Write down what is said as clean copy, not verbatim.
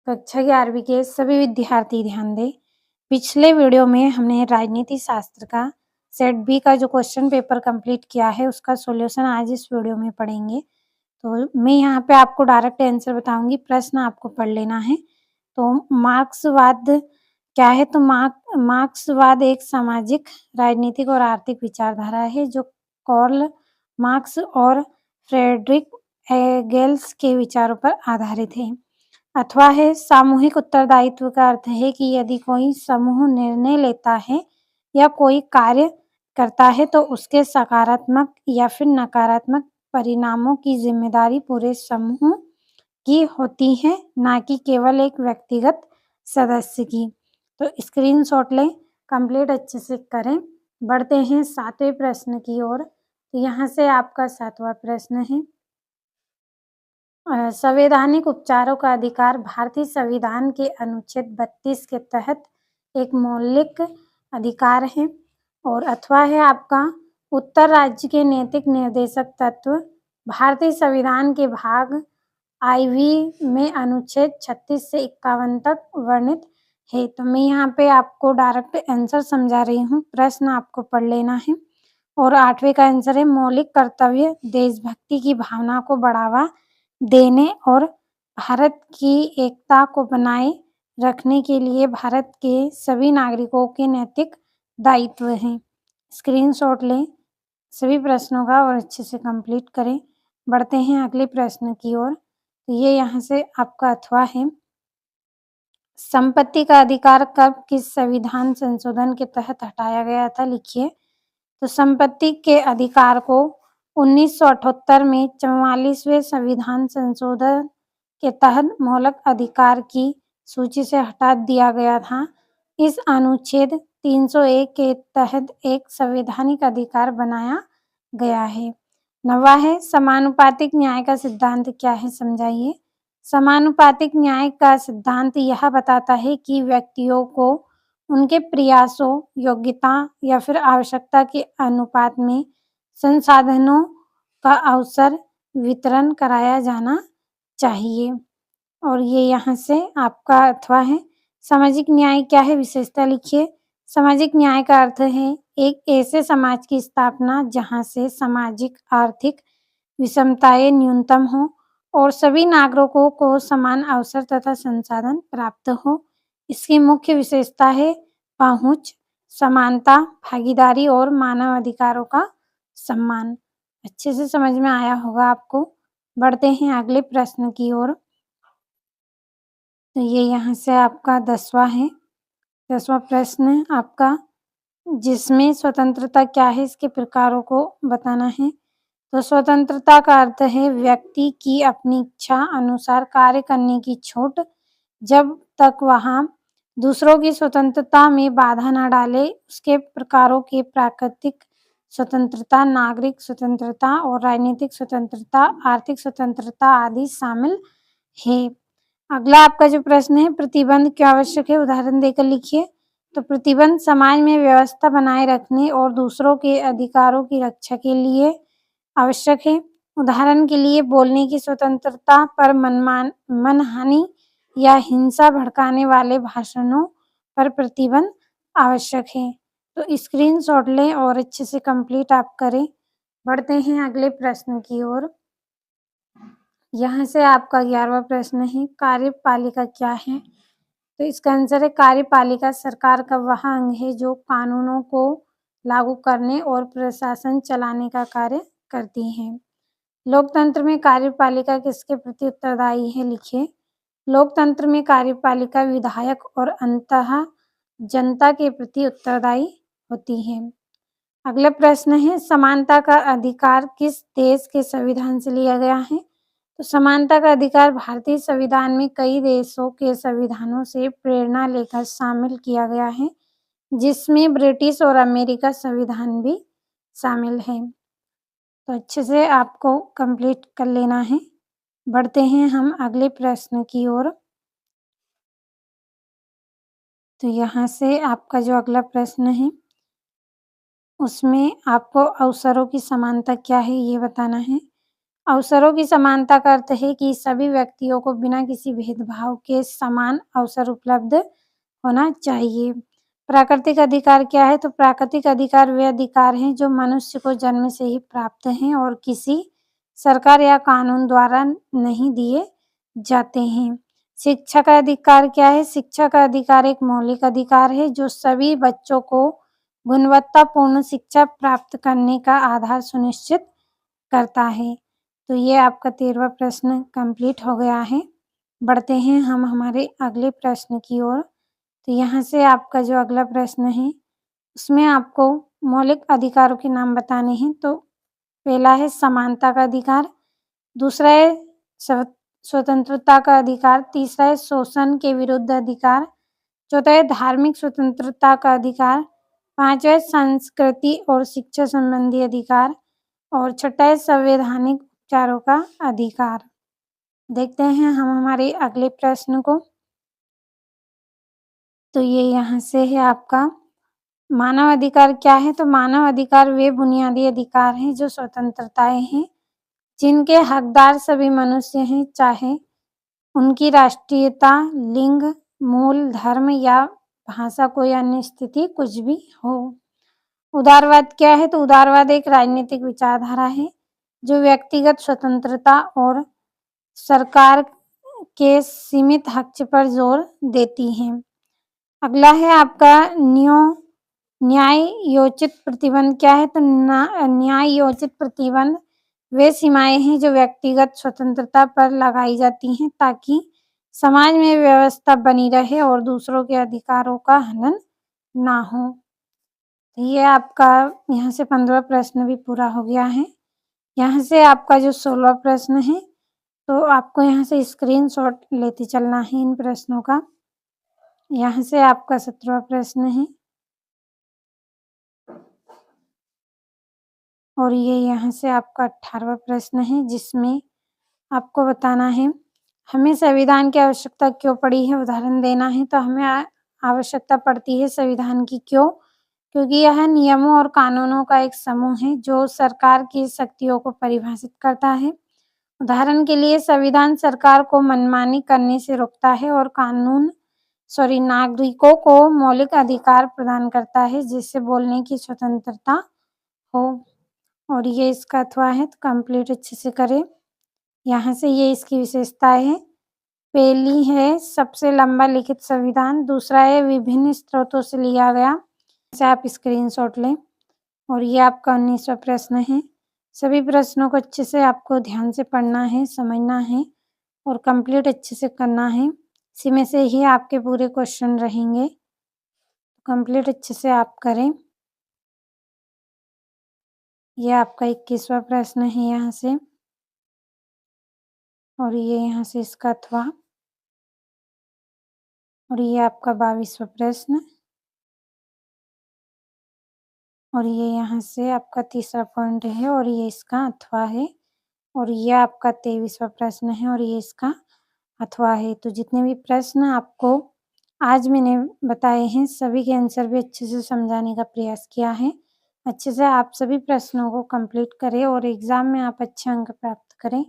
कक्षा 11वीं के सभी विद्यार्थी ध्यान दें। पिछले वीडियो में हमने राजनीति शास्त्र का सेट बी का जो क्वेश्चन पेपर कंप्लीट किया है उसका सॉल्यूशन आज इस वीडियो में पढ़ेंगे। तो मैं यहाँ पे आपको डायरेक्ट आंसर बताऊंगी, प्रश्न आपको पढ़ लेना है। तो मार्क्सवाद क्या है? तो मार्क्सवाद एक सामाजिक, राजनीतिक और आर्थिक विचारधारा है जो कार्ल मार्क्स और फ्रेडरिक एंगेल्स के विचारों पर आधारित है। अथवा है सामूहिक उत्तरदायित्व का अर्थ है कि यदि कोई समूह निर्णय लेता है या कोई कार्य करता है तो उसके सकारात्मक या फिर नकारात्मक परिणामों की जिम्मेदारी पूरे समूह की होती है, ना कि केवल एक व्यक्तिगत सदस्य की। तो स्क्रीनशॉट लें, कंप्लीट अच्छे से करें। बढ़ते हैं 7वें प्रश्न की ओर। तो यहाँ से आपका 7वां प्रश्न है, संवैधानिक उपचारों का अधिकार भारतीय संविधान के अनुच्छेद 32 के तहत एक मौलिक अधिकार है। और अथवा है आपका उत्तर राज्य के नैतिक निर्देशक तत्व भारतीय संविधान के भाग IV में अनुच्छेद 36 से 51 तक वर्णित है। तो मैं यहाँ पे आपको डायरेक्ट आंसर समझा रही हूँ, प्रश्न आपको पढ़ लेना है। और 8वें का आंसर है, मौलिक कर्तव्य देशभक्ति की भावना को बढ़ावा देने और भारत की एकता को बनाए रखने के लिए भारत के सभी नागरिकों के नैतिक दायित्व हैं। स्क्रीनशॉट लें सभी प्रश्नों का और अच्छे से कंप्लीट करें। बढ़ते हैं अगले प्रश्न की ओर। तो ये यहाँ से आपका अथवा है, संपत्ति का अधिकार कब किस संविधान संशोधन के तहत हटाया गया था? लिखिए। तो संपत्ति के अधिकार को 1978 में 44वें संविधान संशोधन के तहत मौलिक अधिकार की सूची से हटा दिया गया था। इस अनुच्छेद 301 के तहत एक संवैधानिक अधिकार बनाया गया है। 9वां है, समानुपातिक न्याय का सिद्धांत क्या है? समझाइए। समानुपातिक न्याय का सिद्धांत यह बताता है कि व्यक्तियों को उनके प्रयासों, योग्यता या फिर आवश्यकता के अनुपात में संसाधनों का अवसर वितरण कराया जाना चाहिए। और ये यहाँ से आपका अथवा है, सामाजिक न्याय क्या है? विशेषता लिखिए। सामाजिक न्याय का अर्थ है एक ऐसे समाज की स्थापना जहाँ से सामाजिक आर्थिक विषमताएं न्यूनतम हो और सभी नागरिकों को समान अवसर तथा संसाधन प्राप्त हो। इसकी मुख्य विशेषता है पहुंच, समानता, भागीदारी और मानव अधिकारों का सम्मान। अच्छे से समझ में आया होगा आपको। बढ़ते हैं अगले प्रश्न की ओर। तो ये यहाँ से आपका 10वां है, 10वां प्रश्न आपका, जिसमें स्वतंत्रता क्या है इसके प्रकारों को बताना है। तो स्वतंत्रता का अर्थ है व्यक्ति की अपनी इच्छा अनुसार कार्य करने की छूट, जब तक वह दूसरों की स्वतंत्रता में बाधा न डाले। उसके प्रकारों के प्राकृतिक स्वतंत्रता, नागरिक स्वतंत्रता और राजनीतिक स्वतंत्रता, आर्थिक स्वतंत्रता आदि शामिल है। अगला आपका जो प्रश्न है, प्रतिबंध क्यों आवश्यक है? उदाहरण देकर लिखिए। तो प्रतिबंध समाज में व्यवस्था बनाए रखने और दूसरों के अधिकारों की रक्षा के लिए आवश्यक है। उदाहरण के लिए बोलने की स्वतंत्रता पर मनहानि या हिंसा भड़काने वाले भाषणों पर प्रतिबंध आवश्यक है। तो स्क्रीनशॉट लें और अच्छे से कंप्लीट आप करें। बढ़ते हैं अगले प्रश्न की ओर। यहाँ से आपका 11वां प्रश्न है, कार्यपालिका क्या है? तो इसका आंसर है, कार्यपालिका सरकार का वह अंग है जो कानूनों को लागू करने और प्रशासन चलाने का कार्य करती है। लोकतंत्र में कार्यपालिका किसके प्रति उत्तरदायी है? लिखिए। लोकतंत्र में कार्यपालिका विधायक और अंततः जनता के प्रति उत्तरदायी होती है। अगला प्रश्न है, समानता का अधिकार किस देश के संविधान से लिया गया है? तो समानता का अधिकार भारतीय संविधान में कई देशों के संविधानों से प्रेरणा लेकर शामिल किया गया है, जिसमें ब्रिटिश और अमेरिका संविधान भी शामिल है। तो अच्छे से आपको कंप्लीट कर लेना है। बढ़ते हैं हम अगले प्रश्न की ओर। तो यहाँ से आपका जो अगला प्रश्न है उसमें आपको अवसरों की समानता क्या है ये बताना है। अवसरों की समानता का अर्थ है कि सभी व्यक्तियों को बिना किसी भेदभाव के समान अवसर उपलब्ध होना चाहिए। प्राकृतिक अधिकार क्या है? तो प्राकृतिक अधिकार वे अधिकार हैं जो मनुष्य को जन्म से ही प्राप्त हैं और किसी सरकार या कानून द्वारा नहीं दिए जाते हैं। शिक्षा का अधिकार क्या है? शिक्षा का अधिकार एक मौलिक अधिकार है जो सभी बच्चों को गुणवत्तापूर्ण शिक्षा प्राप्त करने का आधार सुनिश्चित करता है। तो ये आपका 13वां प्रश्न कंप्लीट हो गया है। बढ़ते हैं हम हमारे अगले प्रश्न की ओर। तो यहाँ से आपका जो अगला प्रश्न है, उसमें आपको मौलिक अधिकारों के नाम बताने हैं। तो पहला है समानता का अधिकार, दूसरा है स्वतंत्रता का अधिकार, तीसरा है शोषण के विरुद्ध अधिकार, चौथा है धार्मिक स्वतंत्रता का अधिकार, पाँचवा है संस्कृति और शिक्षा संबंधी अधिकार और छठा है संवैधानिक उपचारों का अधिकार। देखते हैं हम हमारे अगले प्रश्न को। तो ये यहाँ से है आपका मानव अधिकार क्या है? तो मानव अधिकार वे बुनियादी अधिकार हैं जो स्वतंत्रताएं हैं जिनके हकदार सभी मनुष्य हैं, चाहे उनकी राष्ट्रीयता, लिंग, मूल, धर्म या भाषा कोई अन्य स्थिति कुछ भी हो। उदारवाद क्या है? तो उदारवाद एक राजनीतिक विचारधारा है जो व्यक्तिगत स्वतंत्रता और सरकार के सीमित हक पर जोर देती है। अगला है आपका न्याय योचित प्रतिबंध क्या है? तो न्याय योचित प्रतिबंध वे सीमाएं हैं जो व्यक्तिगत स्वतंत्रता पर लगाई जाती हैं ताकि समाज में व्यवस्था बनी रहे और दूसरों के अधिकारों का हनन ना हो। ये आपका यहाँ से 15वां प्रश्न भी पूरा हो गया है। यहाँ से आपका जो 16वां प्रश्न है, तो आपको यहाँ से स्क्रीनशॉट लेते चलना है इन प्रश्नों का। यहाँ से आपका 17वां प्रश्न है और ये यहाँ से आपका 18वां प्रश्न है जिसमें आपको बताना है हमें संविधान की आवश्यकता क्यों पड़ी है। उदाहरण देना है। तो हमें आवश्यकता पड़ती है संविधान की क्यों? क्योंकि यह नियमों और कानूनों का एक समूह है जो सरकार की शक्तियों को परिभाषित करता है। उदाहरण के लिए संविधान सरकार को मनमानी करने से रोकता है और नागरिकों को मौलिक अधिकार प्रदान करता है जिससे बोलने की स्वतंत्रता हो। और ये इसका अथवा है, तो कंप्लीट अच्छे से करें। यहाँ से ये इसकी विशेषताएं हैं। पहली है सबसे लंबा लिखित संविधान, दूसरा है विभिन्न स्रोतों से लिया गया। से आप स्क्रीनशॉट लें। और ये आपका 19वां प्रश्न है। सभी प्रश्नों को अच्छे से आपको ध्यान से पढ़ना है, समझना है और कंप्लीट अच्छे से करना है। इसी में से ही आपके पूरे क्वेश्चन रहेंगे। कंप्लीट अच्छे से आप करें। ये आपका 21वां प्रश्न है यहाँ से और ये यहाँ से इसका अथवा और ये आपका 22वां प्रश्न और ये यहाँ से आपका 3रा पॉइंट है और ये इसका अथवा है और ये आपका 23वां प्रश्न है और ये इसका अथवा है। तो जितने भी प्रश्न आपको आज मैंने बताए हैं सभी के आंसर भी अच्छे से समझाने का प्रयास किया है। अच्छे से आप सभी प्रश्नों को कंप्लीट करें और एग्ज़ाम में आप अच्छे अंक प्राप्त करें।